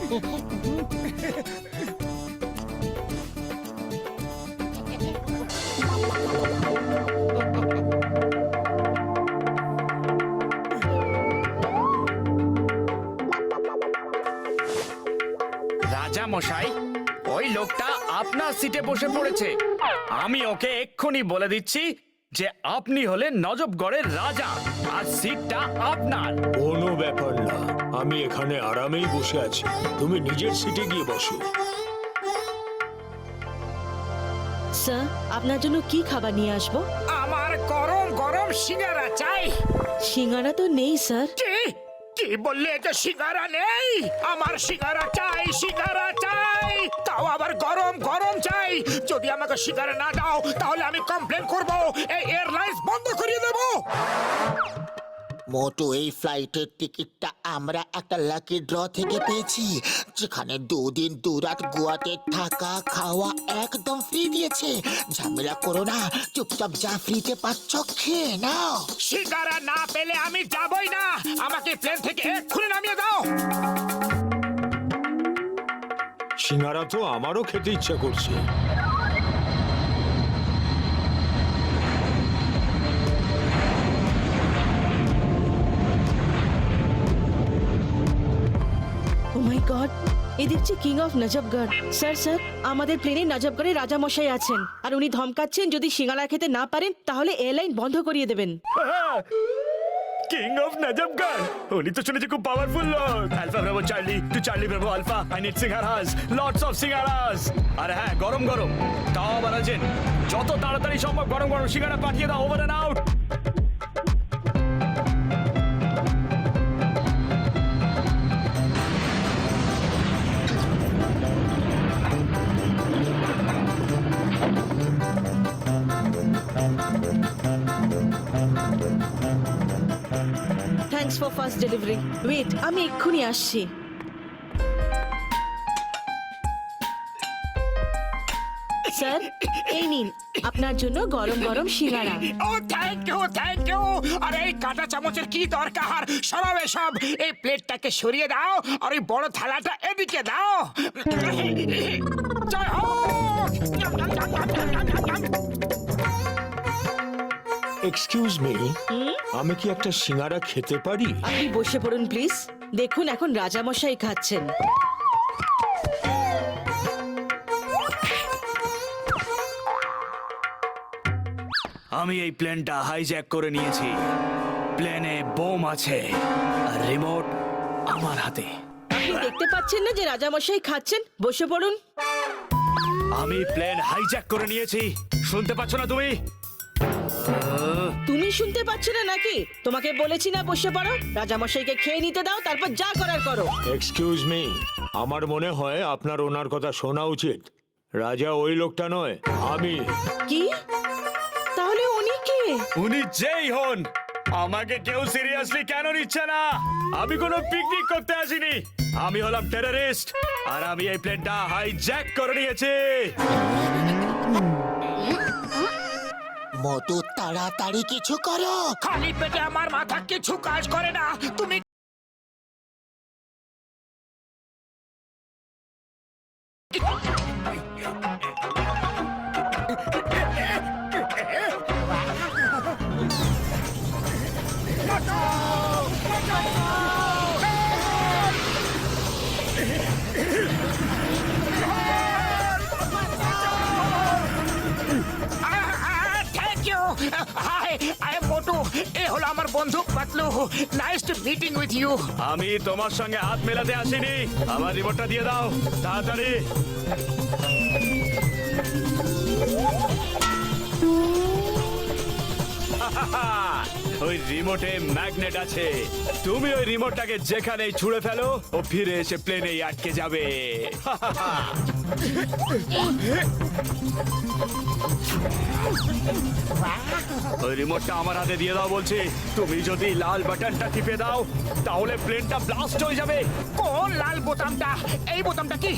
রাজা মশাই, ওই লোকটা আপনার সিটে বসে পড়েছে। আমি ওকে এক্ষুনি বলে দিচ্ছি যে আপনি হলেন নজবগড়ের রাজা, আর সিটটা আপনার। কোনো ব্যাপার না, আমি এখানে আরামেই বসে আছি। তুমি নিজের সিটে গিয়ে বসো। স্যার, আপনার জন্য কি খাবার নিয়ে আসবো? আমার গরম গরম সিঙ্গারা চাই। সিঙ্গারা তো নেই স্যার। কি কি বললে? এটা সিঙ্গারা নেই? আমার সিঙ্গারা চাই, সিঙ্গারা চাই, তাও আবার গরম গরম চাই। যদি আমাকে সিঙ্গারা না দাও তাহলে আমি কমপ্লেন করব, এই এয়ারলাইন্স বন্ধ করিয়ে দেব। মোটু, এই ফ্লাইটের টিকিটটা আমরা একটা লাকি ড্র থেকে পেয়েছি, যেখানে 2 দিন 2 রাত গোয়াতে থাকা খাওয়া একদম ফ্রি দিয়েছে। ঝামেলা করো না, চুপচাপ যা ফ্রিতে পাচ্ছ খেয়ে নাও। সিঙ্গারা না পেলে আমি যাবই না। আমাকে প্লেন থেকে এক্ষুনি নামিয়ে দাও। সিঙ্গারা তো আমারও খেতে ইচ্ছা করছে। ও মাই গড, এই দেখছি কিং অফ নজবগড়। স্যার স্যার, আমাদের প্লেনে নজবগড়ের রাজা মশাই আছেন, আর উনি ধমকাচ্ছেন যদি সিঙ্গারা খেতে না পারেন তাহলে এয়ারলাইন বন্ধ করিয়ে দেবেন। কিং অফ নজবগড়, উনি তো শুনেছি খুব পাওয়ারফুল লোক। Alpha bravo charlie to charlie bravo alpha, I need singaras, lots of singaras. আর হ্যাঁ, গরম গরম, তাও আবার আছেন। যত তাড়াতাড়ি সম্ভব গরম গরম সিঙ্গারা পাঠিয়ে দাও, over and out. Thanks for fast delivery. Wait, আমি এক্ষুনি আসছি। স্যার, এই নিন আপনার জন্য গরম গরম সিঙ্গারা। ও থ্যাংক ইউ, থ্যাংক ইউ। আরে এই কাঁটা চামচের কি দরকার? সরাবে সব। এই প্লেটটাকে সরিয়ে দাও আর ওই বড় থালাটা এদিকে দাও। জয় হোক। এক্সকিউজ মি, আমি কি একটা সিঙ্গারা খেতে পারি? আপনি বসে পড়ুন প্লিজ। দেখুন, এখন রাজামশাই খাচ্ছেন। আমি এই প্লেনটা হাইজ্যাক করে নিয়েছি। প্লেনে বোম আছে আর রিমোট আমার হাতে। আপনি দেখতে পাচ্ছেন না যে রাজামশাই খাচ্ছেন? বসে পড়ুন। আমি প্লেন হাইজ্যাক করে নিয়েছি, শুনতে পাচ্ছ না তুমি? তুমি শুনতে পাচ্ছ না নাকি? তোমাকে বলেছি না বসে পড়ো। রাজামশাইকে খেয়ে নিতে দাও, তারপর যা করার করো। এক্সকিউজ মি, আমার মনে হয় আপনার ওনার কথা শোনা উচিত। রাজা ওই লোকটা নয়, আমি। কি? তাহলে উনি কে? উনি যেই হন, আমাকে কেউ সিরিয়াসলি কেন নিচ্ছে না? আমি কোনো পিকনিক করতে আসিনি, আমি হলাম টেররিস্ট, আর আমি এই প্লেনটা হাইজ্যাক করে নিয়েছি। মোটু, তাড়াতাড়ি কিছু করো। খালি পেটে আমার মাথা কিছু কাজ করে না। তুমি thank you. Hi, I am Motu. এ হলো আমার বন্ধু Patlu. Nice to meeting with you. আমি তোমার সঙ্গে হাত মেলাতে আসিনি, আমার রিমোটটা দিয়ে দাও তাড়াতাড়ি। ওই রিমোটে ম্যাগনেট আছে, তুমি ওই রিমোটটাকে যেখানেই ছুঁড়ে ফেলো ও ফিরে এসে প্লেনেই আটকে যাবে। ওই রিমোটটা আমার হাতে দিয়ে দাও বলছি। তুমি যদি লাল বাটনটা টিপে দাও তাহলে প্লেনটা ব্লাস্ট হয়ে যাবে। কোন লাল বোতামটা? এই বোতামটা কি?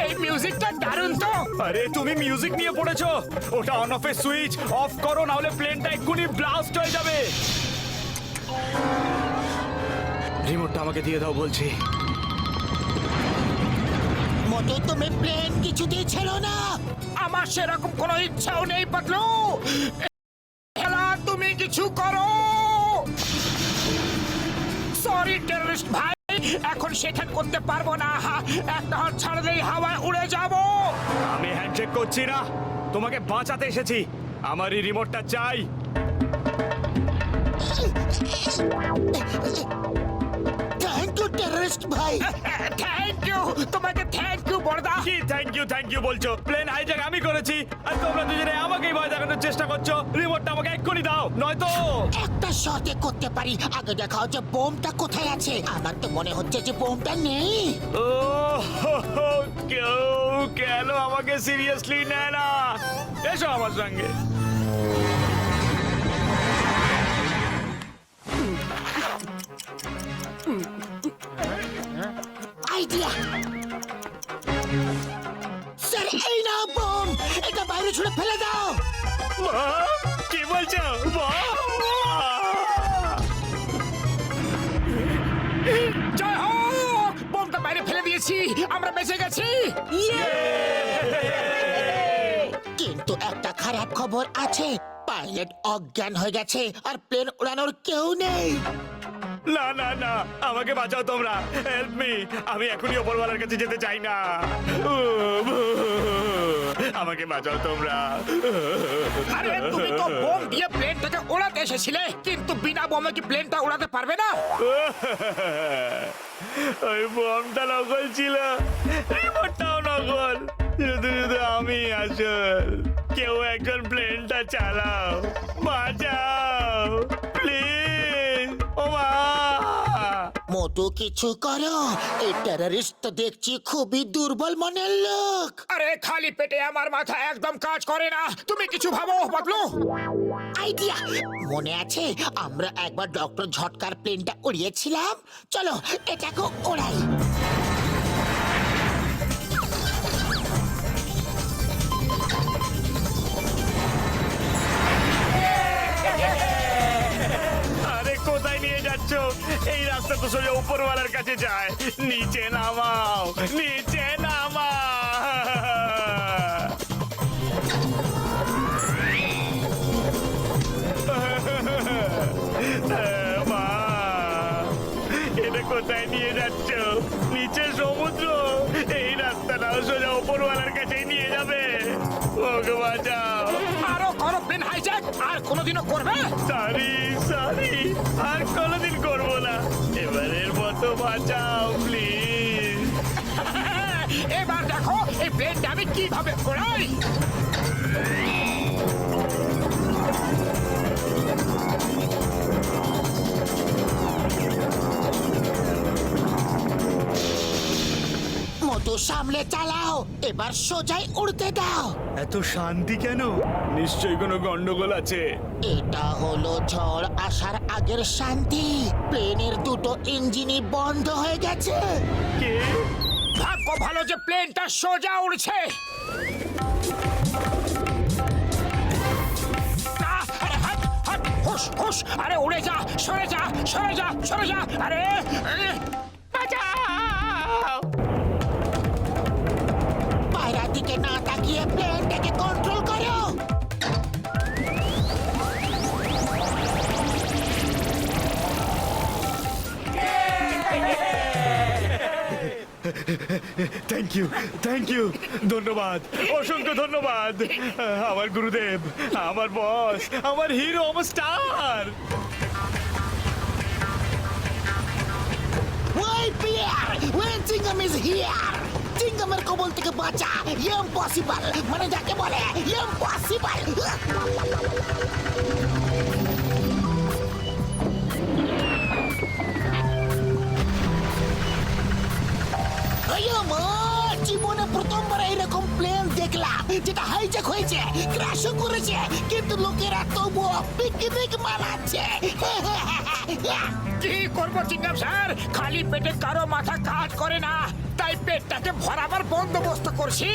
এই মিউজিকটা দারুণ তো। আরে তুমি মিউজিক নিয়ে পড়েছো, ওটা অন অফ এর সুইচ অফ করো, না হলে প্লেনটা এক্ষুনি ব্লাস্ট হয়ে যাবে। রিমোটটা আমাকে দিয়ে দাও বলছি। মোটু তুমি প্লেন কিছুতেই ছেড়ো না। আমার সেরকম কোনো ইচ্ছাও নেই পাতলু। খেলা তুমি কিছু করো। সরি টেররিস্ট ভাই, এখন সেখান করতে পারবো না। একটা হাত ছাড়লেই হাওয়ায় উড়ে যাব। আমি হ্যান্ডশেক করছি না, তোমাকে বাঁচাতে এসেছি। আমার এই রিমোটটা চাই। থ্যাংক ইউ টেররিস্ট ভাই। থ্যাংক ইউ, তোমাকে থ্যাংক ইউ বড়দা। কি থ্যাংক ইউ বলছো? প্লেন হাইজ্যাক আমি করেছি, আর তোমরা দুজনে আমাকেই ভয় দেখানোর চেষ্টা করছো। রিমোটটা আমাকে এক্ষুনি দাও, নয়তো একটা শটে করতে পারি। আগে দেখাও যে বোমটা কোথায় আছে। আমার তো মনে হচ্ছে যে বোমটা নেই। ও হো হো, কেউ কেন আমাকে সিরিয়াসলি নেয় না? এসো আমার সঙ্গে। আইডিয়া স্যার, এই নাও বোম। এটা বাইরে ছুড়ে ফেলে দাও। বাহ, কি বলছো? বাহ! জয় হোক, বোমটা বাইরে ফেলে দিয়েছি, আমরা বেঁচে গেছি। কিন্তু একটা খারাপ খবর আছে। পাইলট অজ্ঞান হয়ে গেছে আর প্লেন উড়ানোর কেউ নেই। না না না, আমাকে বাঁচাও তোমরা, হেল্প মি। আমি এখনই ওপরওয়ালার কাছে যেতে চাই না। আমাকে বাঁচাও তোমরা। আরে তুমি তো বোম দিয়ে প্লেনটাকে উড়াতে এসেছিলে, কিন্তু বিনা বোমে কি প্লেনটা উড়াতে পারবে না? ওই বোমটা নকল ছিল, রিমোটটাও নকল, শুধু শুধু আমি আসল। কেউ একজন প্লেনটা চালাও, বাঁচাও প্লিজ। ও মা! মোটু কিছু করো। এই টেররিস্ট তো দেখছি খুবই দুর্বল মনের লোক। আরে খালি পেটে আমার মাথা একদম কাজ করে না। তুমি কিছু ভাবো পাতলু। আইডিয়া মনে আছে, আমরা একবার ডক্টর ঝটকার প্লেনটা উড়িয়েছিলাম। চলো এটাকে ওড়াই। আরে কোথায় নিয়ে যাচ্ছ? এই রাস্তা তো সোজা উপরওয়ালার কাছে যায়। নিচে নামাও, নিচে নামাও। মা, এটা কোথায় নিয়ে যাচ্ছ? নিচে সমুদ্র, এই রাস্তাটাও সোজা উপরওয়ালার কাছেই নিয়ে যাবে। ওকে বাঁচাও। আরো করো প্লেন হাইজ্যাক, আর কোনোদিনও করবে? সরি সরি, আর কোনোদিন করবো না। এবারের মতো বাঁচাও প্লিজ। এবার দেখো এই প্লেনটা আমি কিভাবে উড়াই। মোটু সামলে চালাও। এবার সোজাই উড়তে দাও। এত শান্তি কেন? নিশ্চয়ই কোনো গন্ডগোল আছে। এটা হলো ঝড় আসার আগের শান্তি। প্লেনের দুটো ইঞ্জিনই বন্ধ হয়ে গেছে। কে? ভাগ্য ভালো যে প্লেনটা সোজা উড়ছে। আরে হাট হাট, হুশ হুশ, আরে উড়ে যা, সরে যা, সরে যা, সরে যা। আরে বাঁচাও। পায়রার দিকে না তাকিয়ে প্লেনটাকে কন্ট্রোল করো। থ্যাংক ইউ, ধন্যবাদ, অসংখ্য ধন্যবাদ। আমার গুরুদেব, আমার বস, আমার হিরো, আমার স্টার। ওই peer, when Tingam is here, Tingamer কবল থেকে বাঁচা। ইম্পসিবল, মানে যাকে বলে ইম্পসিবল। জীবনে প্রথমবার এইরকম প্লেন দেখলাম যেটা হাইজ্যাক হয়েছে, ক্র্যাশও করেছে, কিন্তু লোকেরা তবুও পিকনিক মানাচ্ছে। কি করবো চিংগাম স্যার, খালি পেটে কারো মাথা কাজ করে না, তাই পেটটাকে ভরাবার বন্দোবস্ত করছি।